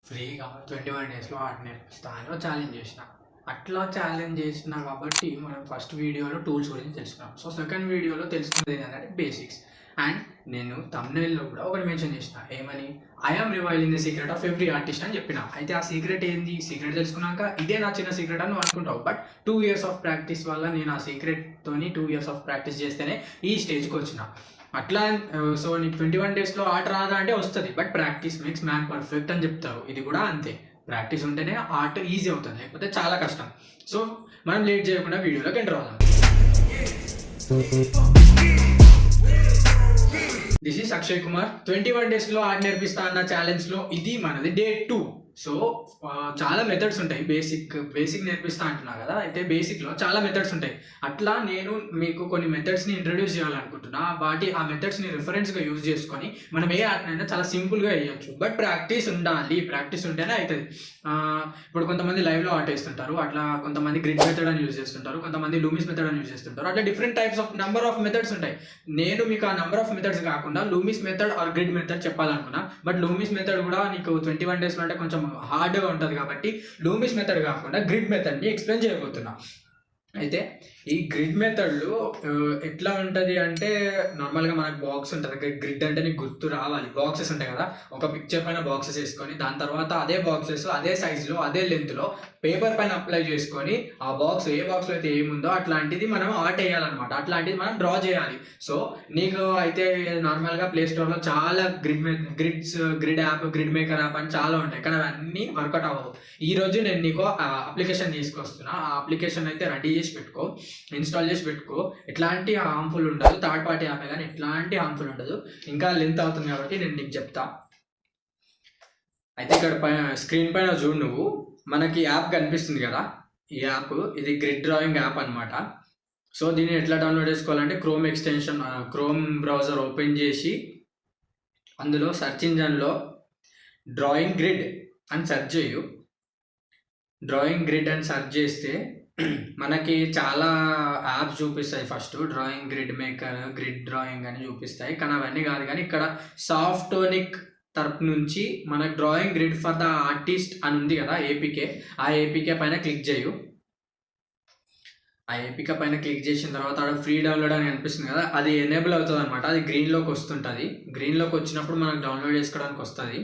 ఫ్రీగా 21 డేస్‌లో ఆర్ట్ నేర్పిస్తా అని ఛాలెంజ్ చేసిన. అట్లా ఛాలెంజ్ చేసిన కాబట్టి మనం ఫస్ట్ వీడియోలో టూల్స్ గురించి తెలుసుకున్నాం. సో, సెకండ్ వీడియోలో తెలుసుకున్నది ఏంటంటే బేసిక్స్. అండ్ నేను థంబ్‌నెయిల్‌లో కూడా ఒకటి మెన్షన్ చేసిన. ఏమని? I am revealing the secret of every artist అని చెప్పిన. అయితే ఆ సీక్రెట్ ఏంది? సీక్రెట్ తెలుసుకున్నాక ఇదే నా చిన్న సీక్రెట్ అని నువ్వు అనుకుంటావు. బట్ 2 ఇయర్స్ ఆఫ్ ప్రాక్టీస్ వల్ల నేను ఆ సీక్రెట్‌తోని 2 ఇయర్స్ ఆఫ్ ప్రాక్టీస్ చేస్తేనే ఈ స్టేజ్‌కి వచ్చిన. అట్లా సో, నీకు 21 డేస్‌లో ఆర్ట్ రాదా అంటే వస్తది. But practice makes man perfect అని చెప్తారు. ఇది కూడా అంతే. ప్రాక్టీస్ ఉంటేనే ఆర్ట్ ఈజీ అవుతుంది. లేకపోతే చాలా కష్టం. సో, మనం లేట్ చేయకుండా వీడియోలోకి ఎంటర్ అవుదాం. This is Akshay Kumar. 21 డేస్‌లో ఆర్ట్ నేర్పిస్తా అన్న ఛాలెంజ్‌లో ఇది మనది డే 2. సో, చాలా మెథడ్స్ ఉంటాయి. బేసిక్ నేర్పిస్తా అంటున్నా కదా! అయితే బేసిక్‌లో చాలా మెథడ్స్ ఉంటాయి. అట్లా నేను మీకు కొన్ని మెథడ్స్‌ని ఇంట్రొడ్యూస్ చేయాలనుకుంటున్నా. ఆ మెథడ్స్‌ని రిఫరెన్స్‌గా యూజ్ చేసుకొని మనం ఏ ఆర్ట్‌నైనా చాలా సింపుల్‌గా ఎయ్యొచ్చు. బట్ ప్రాక్టీస్ ఉండాలి. ప్రాక్టీస్ ఉంటేనే అయితది. ఇప్పుడు కొంతమంది లైవ్‌లో ఆర్ట్ ఏస్తుంటారు. అట్లా కొంతమంది గ్రిడ్ మెథడ్ అని యూజ్ చేస్తుంటారు. కొంతమంది లూమిస్ మెథడ్ అని యూజ్ చేస్తుంటారు. అట్లా different types of number of methods ఉంటాయి. నేను మీకు ఆ నంబర్ ఆఫ్ మెథడ్స్ కాకుండా Loomis method or grid method చెప్పాలనుకున్నా. బట్ లూమిస్ మెథడ్ కూడా నీకు 21 డేస్‌లో అంటే కొంచెం హార్డ్‌గా ఉంటది కాబట్టి లూమిస్ మెథడ్ కాకుండా గ్రిడ్ మెథడ్‌ని ఎక్స్‌ప్లెయిన్ చేయబోతున్నా. అయితే ఈ గ్రిడ్ మెథడ్‌లో ఎట్లా ఉంటది అంటే నార్మల్‌గా మనకు బాక్స్ ఉంటది. గ్రిడ్ అంటే నీకు గుర్తు రావాలి. బాక్సెస్ ఉంటాయి కదా! ఒక పిక్చర్ పైన బాక్సెస్ ఏసుకొని దాని తర్వాత అదే బాక్సెస్ అదే సైజ్‌లో అదే లెంగ్త్‌లో పేపర్ పైన అప్లై చేసుకొని ఆ బాక్స్ ఏ బాక్స్‌లో అయితే ఏముందో అట్లాంటిది మనం ఆర్ట్ ఎయ్యాలన్నమాట. అట్లాంటిది మనం డ్రా చేయాలి. సో, నీకు అయితే నార్మల్‌గా ప్లే స్టోర్‌లో చాలా grid app, grid maker app అని చాలా ఉంటాయి. కానీ అవన్నీ వర్కౌట్ అవ్వవు. ఈరోజు నేను నీకు అప్లికేషన్ తీసుకొస్తున్నా. ఆ అప్లికేషన్ అయితే రెడీ చేసి పెట్టుకో. ఇన్‌స్టాల్ చేసి పెట్టుకో. ఎట్లాంటి హార్మ్‌ఫుల్ ఉండదు. థర్డ్ పార్టీ యాపే గానీ ఎట్లాంటి హార్మ్‌ఫుల్ ఉండదు. ఇంకా లెంత్ అవుతుంది కాబట్టి నేను నీకు చెప్తా. అయితే ఇక్కడ స్క్రీన్ పైన చూడు నువ్వు. మనకి యాప్ కనిపిస్తుంది కదా! ఈ యాప్ ఇది గ్రిడ్ డ్రాయింగ్ యాప్ అన్నమాట. సో, దీన్ని ఎట్లా డౌన్‌లోడ్ చేసుకోవాలంటే క్రోమ్ బ్రౌజర్ ఓపెన్ చేసి అందులో సెర్చ్ ఇంజిన్‌లో డ్రాయింగ్ గ్రిడ్ అని సెర్చ్ చేయు. డ్రాయింగ్ గ్రిడ్ అని సెర్చ్ చేస్తే మనకి చాలా యాప్స్ చూపిస్తాయి. First drawing grid maker, grid drawing అని చూపిస్తాయి. కానీ అవన్నీ కాదు కానీ ఇక్కడ సాఫ్టోనిక్ తరపు నుంచి మనకు drawing grid for the artist అని ఉంది కదా ఏపీకే. ఆ ఏపీకే పైన క్లిక్ చేయు. ఆ ఏపీకే పైన క్లిక్ చేసిన తర్వాత ఆడ ఫ్రీ డౌన్లోడ్ అని కనిపిస్తుంది కదా! అది ఎనేబుల్ అవుతుంది అనమాట. అది గ్రీన్‌లోకి వస్తుంటది. గ్రీన్‌లోకి వచ్చినప్పుడు మనకు డౌన్లోడ్ చేసుకోవడానికి వస్తది.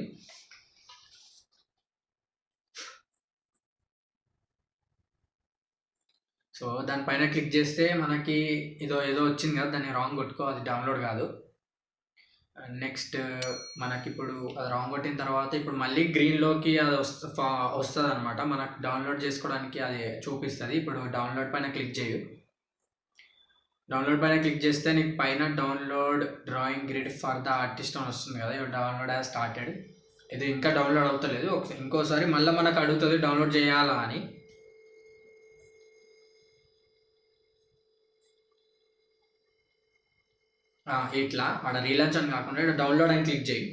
సో, దానిపైన క్లిక్ చేస్తే మనకి ఏదో వచ్చింది కదా! దాన్ని రాంగ్ కొట్టుకో. అది డౌన్లోడ్ కాదు. నెక్స్ట్ మనకిప్పుడు అది రాంగ్ కొట్టిన తర్వాత ఇప్పుడు మళ్ళీ గ్రీన్‌లోకి అది వస్తదనమాట. మనకు డౌన్లోడ్ చేసుకోవడానికి అది చూపిస్తది. ఇప్పుడు డౌన్లోడ్ పైన క్లిక్ చేయు. డౌన్లోడ్ పైన క్లిక్ చేస్తే నీకు పైన download drawing grid for the artist అని వస్తుంది కదా! Your download has started. ఇది ఇంకా డౌన్లోడ్ అవుతలేదు. ఇంకోసారి మళ్ళీ మనకు అడుగుతది డౌన్లోడ్ చేయాలా అని. ఇట్లా ఆడ రీలాంచ్ అని కాకుండా ఇక్కడ డౌన్లోడ్ అని క్లిక్ చేయి.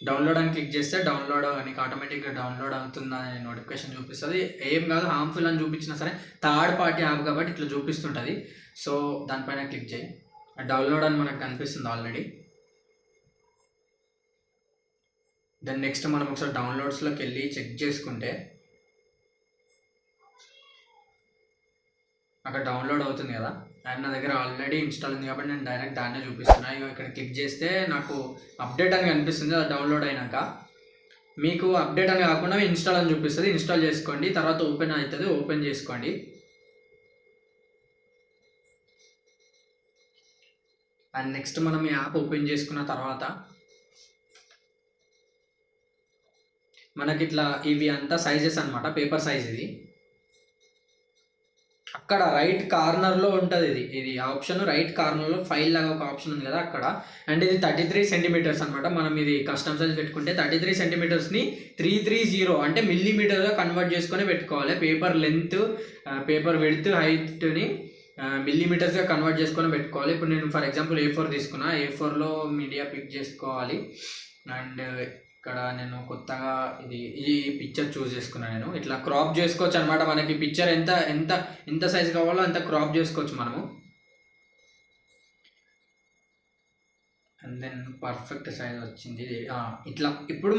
డౌన్లోడ్ అని క్లిక్ చేస్తే డౌన్లోడ్ నీకు ఆటోమేటిక్‌గా డౌన్లోడ్ అవుతుందని నోటిఫికేషన్ చూపిస్తది. ఏం కాదు హార్మ్‌ఫుల్ అని చూపించినా సరే థర్డ్ పార్టీ యాప్ కాబట్టి ఇట్లా చూపిస్తుంటది. సో, దానిపైన క్లిక్ చేయి. డౌన్లోడ్ అని మనకు కనిపిస్తుంది ఆల్రెడీ. దెన్ నెక్స్ట్ మనం ఒకసారి డౌన్లోడ్స్‌లోకి వెళ్ళి చెక్ చేసుకుంటే అక్కడ డౌన్లోడ్ అవుతుంది కదా! అండ్ నా దగ్గర ఆల్రెడీ ఇన్‌స్టాల్ ఉంది కాబట్టి నేను డైరెక్ట్ దాన్నే చూపిస్తున్నా. ఇగో ఇక్కడ క్లిక్ చేస్తే నాకు అప్డేట్ అని కనిపిస్తుంది. అది డౌన్లోడ్ అయినాక. మీకు అప్డేట్ అని కాకుండా ఇన్‌స్టాల్ అని చూపిస్తది. ఇన్‌స్టాల్ చేసుకోండి. తర్వాత ఓపెన్ అవుతది. ఓపెన్ చేసుకోండి. అండ్ నెక్స్ట్ మనం ఈ యాప్ ఓపెన్ చేసుకున్న తర్వాత మనకిట్లా ఇవి అంతా సైజెస్ అనమాట. పేపర్ సైజ్ ఇది. అక్కడ రైట్ కార్నర్‌లో ఉంటది ఇది ఆప్షన్ రైట్ కార్నర్‌లో ఫైల్ లాగా ఒక ఆప్షన్ ఉంది కదా! అక్కడ. అండ్ ఇది 33 సెంటీమీటర్స్ అనమాట. మనం ఇది కస్టమ్ సైజ్ పెట్టుకుంటే 33 సెంటీమీటర్స్‌ని 330 అంటే మిల్లీమీటర్‌గా కన్వర్ట్ చేసుకొని పెట్టుకోవాలి. పేపర్ లెంత్, పేపర్ విడ్త్, హైట్‌ని మిల్లీమీటర్స్‌గా కన్వర్ట్ చేసుకొని పెట్టుకోవాలి. ఇప్పుడు నేను ఫర్ ఎగ్జాంపుల్ A4 తీసుకున్నా. A4లో మీడియా పిక్ చేసుకోవాలి. అండ్ ఇక్కడ నేను కొత్తగా ఈ పిక్చర్ చూస్ చేసుకున్నా నేను. ఇట్లా క్రాప్ చేసుకోవచ్చు అనమాట. మనకి పిక్చర్ ఎంత సైజ్ కావాలో అంత క్రాప్ చేసుకోవచ్చు మనము. అండ్ దెన్ పర్ఫెక్ట్ సైజ్ వచ్చింది. ఇట్లా ఇప్పుడు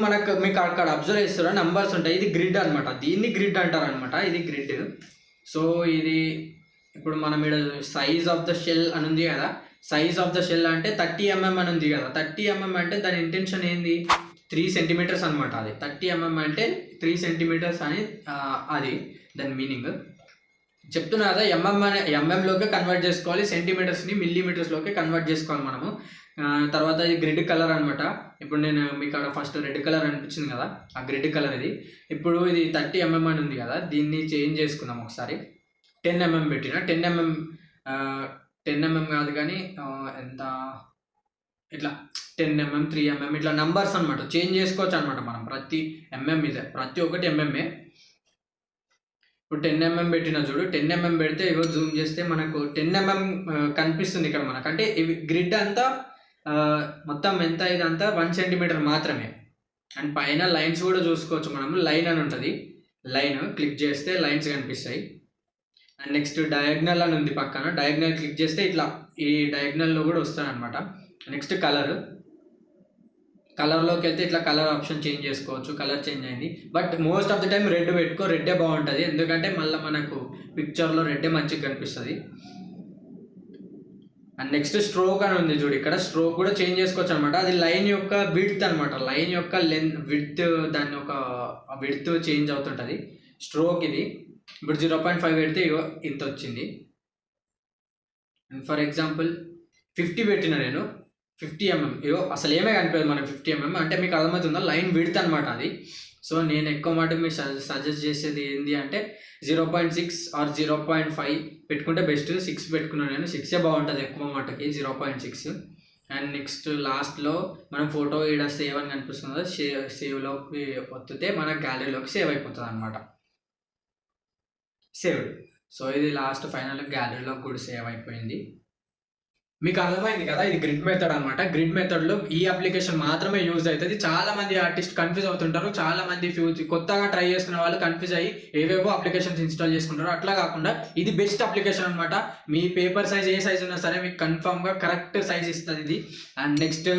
మీకు అక్కడ అబ్జర్వ్ చేస్తారా నంబర్స్ ఉంటాయి. ఇది గ్రిడ్ అనమాట, దీన్ని గ్రిడ్ అంటారు అనమాట. ఇది గ్రిడ్. సో ఇది ఇప్పుడు మనం ఇక్కడ సైజ్ ఆఫ్ ద షెల్ అని ఉంది కదా, సైజ్ ఆఫ్ ద షెల్ అంటే 30 mm అని ఉంది కదా. 30 mm అంటే దాని ఇంటెన్షన్ ఏంది, 3 cm అనమాట. అది 30 mm అంటే 3 cm అని అది దాని మీనింగ్. చెప్తున్నా కదా, ఎంఎంలోకి కన్వర్ట్ చేసుకోవాలి, సెంటీమీటర్స్ని మిల్లీమీటర్స్లోకి కన్వర్ట్ చేసుకోవాలి మనము. తర్వాత ఇది గ్రిడ్ కలర్ అనమాట. ఇప్పుడు నేను మీకు అక్కడ ఫస్ట్ రెడ్ కలర్ అనిపించింది కదా, ఆ గ్రిడ్ కలర్ ఇది. ఇప్పుడు ఇది 30 mm అని ఉంది కదా, దీన్ని చేంజ్ చేసుకుందాం ఒకసారి. 10 mm పెట్టిన 10 mm కాదు కానీ ఎంత ఇట్లా 10 mm 3 mm ఇట్లా నంబర్స్ అనమాట చేంజ్ చేసుకోవచ్చు అనమాట మనం. ప్రతి మీద ప్రతి ఒక్కటి ఎంఎంఏ. ఇప్పుడు 10 mm పెట్టిన చూడు, 10 mm పెడితే ఇవో జూమ్ చేస్తే మనకు 10 mm కనిపిస్తుంది ఇక్కడ మనకు. అంటే ఇవి గ్రిడ్ అంతా మొత్తం ఎంత ఇదంతా 1 cm మాత్రమే. అండ్ పైన లైన్స్ కూడా చూసుకోవచ్చు మనము. లైన్ అని ఉంటుంది, లైన్ క్లిక్ చేస్తే లైన్స్ కనిపిస్తాయి. అండ్ నెక్స్ట్ డయాగ్నల్ అని ఉంది పక్కన, డయాగ్నల్ క్లిక్ చేస్తే ఇట్లా ఈ డయాగ్నల్లో కూడా వస్తాయి అనమాట. నెక్స్ట్ కలర్లోకి వెళ్తే ఇట్లా కలర్ ఆప్షన్ చేంజ్ చేసుకోవచ్చు. కలర్ చేంజ్ అయింది, but most of the time red పెట్టుకో, రెడ్డే బాగుంటుంది. ఎందుకంటే మళ్ళీ మనకు పిక్చర్లో రెడ్డే మంచిగా కనిపిస్తుంది. అండ్ నెక్స్ట్ స్ట్రోక్ అని ఉంది చూడు, ఇక్కడ స్ట్రోక్ కూడా చేంజ్ చేసుకోవచ్చు అనమాట. అది లైన్ యొక్క విడ్త్ అనమాట, లైన్ యొక్క విడ్త్, దాని ఒక విడ్త్ చేంజ్ అవుతుంటుంది. స్ట్రోక్ ఇది ఇప్పుడు 0.5 పెడితే ఇంత వచ్చింది. అండ్ ఫర్ ఎగ్జాంపుల్ 50 పెట్టిన నేను, 50 mm అసలు ఏమే కనిపించదు మనకు. 50 mm అంటే మీకు అర్థమవుతుందా, లైన్ విడ్త్ అనమాట అది. సో నేను ఎక్కువ మాట మీకు సజెస్ట్ చేసేది ఏంటి అంటే 0.6 ఆర్ 0.5 పెట్టుకుంటే బెస్ట్. 6 పెట్టుకున్నాను నేను, 6 బాగుంటుంది ఎక్కువ మాటకి, 0.6. అండ్ నెక్స్ట్ లాస్ట్లో మనం ఫోటో ఇక్కడ సేవ్ అని కనిపిస్తుంది కదా, సేవ్లోకి వత్తితే మన గ్యాలరీలోకి సేవ్ అయిపోతుంది అనమాట, సేవ్డ్. సో ఇది లాస్ట్ ఫైనల్ గ్యాలరీలోకి కూడా సేవ్ అయిపోయింది. మీకు అర్థమైంది కదా, ఇది గ్రిడ్ మెథడ్ అనమాట. గ్రిడ్ మెథడ్లో ఈ అప్లికేషన్ మాత్రమే యూజ్ అవుతుంది. చాలా మంది ఆర్టిస్ట్ కన్ఫ్యూజ్ అవుతుంటారు, చాలా మంది కొత్తగా ట్రై చేస్తున్న వాళ్ళు కన్ఫ్యూజ్ అయ్యి ఏవేవో అప్లికేషన్స్ ఇన్స్టాల్ చేసుకుంటారు. అట్లా కాకుండా ఇది బెస్ట్ అప్లికేషన్ అనమాట. మీ పేపర్ సైజ్ ఏ సైజ్ ఉన్నా సరే మీకు కన్ఫామ్గా కరెక్ట్ సైజ్ ఇస్తుంది ఇది. అండ్ నెక్స్ట్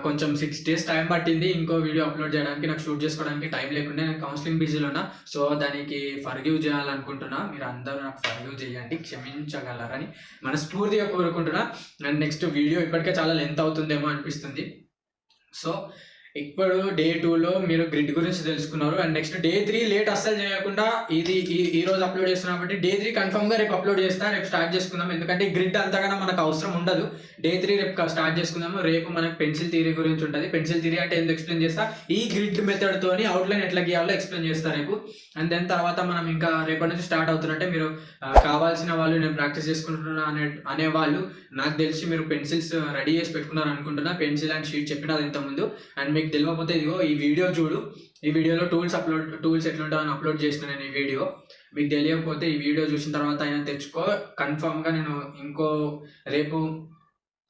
కొంచెం 6 days టైం పట్టింది ఇంకో వీడియో అప్లోడ్ చేయడానికి. నాకు షూట్ చేసుకోవడానికి టైం లేకుండా నేను కౌన్సిలింగ్ బిజీలో ఉన్నా. సో దానికి ఫర్గివ్ చేయాలనుకుంటున్నా. మీరు అందరూ నాకు ఫర్గివ్ చేయండి, క్షమించగలరని మనస్ఫూర్తిగా కోరుకుంటున్నా. అండ్ నెక్స్ట్ వీడియో ఇప్పటికే చాలా లెంత్ అవుతుందేమో అనిపిస్తుంది. సో ఇప్పుడు డే 2లో మీరు గ్రిడ్ గురించి తెలుసుకున్నారు. అండ్ నెక్స్ట్ డే 3 లేట్ అస్సలు చేయకుండా ఇది ఈ రోజు అప్లోడ్ చేస్తున్నాం కాబట్టి డే 3 కన్ఫర్మ్గా రేపు అప్లోడ్ చేస్తాను. రేపు స్టార్ట్ చేసుకుందాం, ఎందుకంటే గ్రిడ్ అంతగానో మనకు అవసరం ఉండదు. డే 3 రేపు స్టార్ట్ చేసుకుందాము. రేపు మనకు పెన్సిల్ థియరీ గురించి ఉంటుంది. పెన్సిల్ థియరీ అంటే ఎందుకు ఎక్స్ప్లెయిన్ చేస్తా, ఈ గ్రిడ్ మెథడ్తోని అవుట్లైన్ ఎట్లా గీయాలో ఎక్స్ప్లెయిన్ చేస్తా రేపు. అండ్ దెన్ తర్వాత మనం ఇంకా రేపటి నుంచి స్టార్ట్ అవుతున్నట్టే మీరు కావాల్సిన వాళ్ళు, నేను ప్రాక్టీస్ చేసుకుంటున్నా అనేవాళ్ళు నాకు తెలిసి మీరు పెన్సిల్స్ రెడీ చేసి పెట్టుకున్నారు అనుకుంటున్నా. పెన్సిల్ అండ్ షీట్ చెప్పినది ఇంతకుముందు. అండ్ మీకు తెలియకపోతే ఇదిగో ఈ వీడియో చూడు, ఈ వీడియోలో టూల్స్ ఎట్లుంటావు అని అప్లోడ్ చేసిన నేను ఈ వీడియో. మీకు తెలియకపోతే ఈ వీడియో చూసిన తర్వాత అయినా తెచ్చుకో. కన్ఫామ్గా నేను ఇంకో రేపు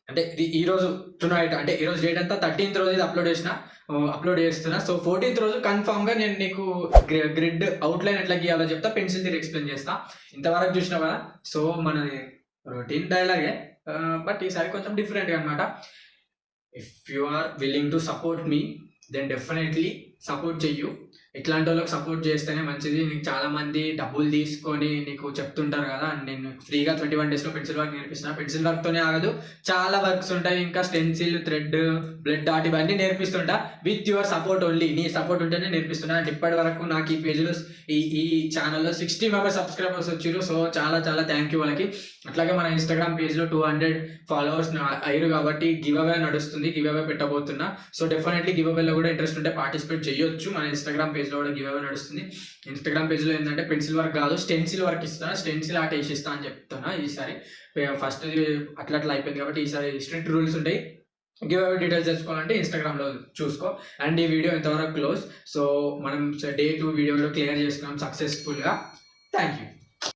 అంటే ఈరోజు టునైట్ అంటే ఈరోజు డేట్ అంతా 13th రోజు ఇది అప్లోడ్ చేస్తున్నా. సో 14th రోజు కన్ఫామ్గా నేను నీకు గ్రిడ్ అవుట్లైన్ ఎట్లా గీయాలో చెప్తా, పెన్సిల్ తీరు ఎక్స్ప్లెయిన్ చేస్తా. ఇంతవరకు చూసినావు కదా, సో మనది రొటీన్ డైలాగే, బట్ ఈసారి కొంచెం డిఫరెంట్గా అనమాట. If you are willing to support me then definitely support చెయ్యు. ఇట్లాంటి వాళ్ళకి సపోర్ట్ చేస్తేనే మంచిది. నీకు చాలామంది డబ్బులు తీసుకొని నీకు చెప్తుంటారు కదా, అండ్ నేను ఫ్రీగా 21 daysలో పెన్సిల్ వర్క్ నేర్పిస్తున్నా. పెన్సిల్ వర్క్తోనే ఆగదు, చాలా వర్క్స్ ఉంటాయి. ఇంకా స్టెన్సిల్, థ్రెడ్, బ్లడ్ ఆర్ట్ ఇవన్నీ నేర్పిస్తుంటా. విత్ యువర్ సపోర్ట్ ఓన్లీ, నీ సపోర్ట్ ఉంటేనే నేర్పిస్తున్నా. అండ్ ఇప్పటి వరకు నాకు ఈ పేజ్లో ఈ ఛానల్లో 60 మెంబర్స్ సబ్స్క్రైబర్స్ వచ్చారు. సో చాలా థ్యాంక్ యూ వాళ్ళకి. అట్లాగే మన ఇన్స్టాగ్రామ్ పేజ్లో 200 followers అయ్యారు కాబట్టి గివ్ అవే నడుస్తుంది, గివ్ అవే పెట్టబోతున్నా. సో డెఫినెట్లీ గివ్ అవేలో కూడా ఇంట్రెస్ట్ ఉంటే పార్టిసిపేట్ చేయొచ్చు. మన ఇన్స్టాగ్రామ్ పేజ్లో కూడా గివ్ అవే నడుస్తుంది. ఇన్స్టాగ్రామ్ పేజ్లో ఏంటంటే పెన్సిల్ వర్క్ కాదు, స్టెన్సిల్ వర్క్ ఇస్తున్నా. స్టెన్సిల్ ఆర్ట్ వేసిస్తా అని చెప్తున్నా. ఈసారి ఫస్ట్ అట్లా అయిపోయింది కాబట్టి ఈసారి స్ట్రిక్ట్ రూల్స్ ఉంటాయి. గివ్ అవే డీటెయిల్స్ తెలుసుకోవాలంటే ఇన్స్టాగ్రామ్లో చూసుకో. అండ్ ఈ వీడియో ఇంతవరకు క్లోజ్. సో మనం డే 2 వీడియోలో క్లియర్ చేసుకున్నాం సక్సెస్ఫుల్గా. Thank you.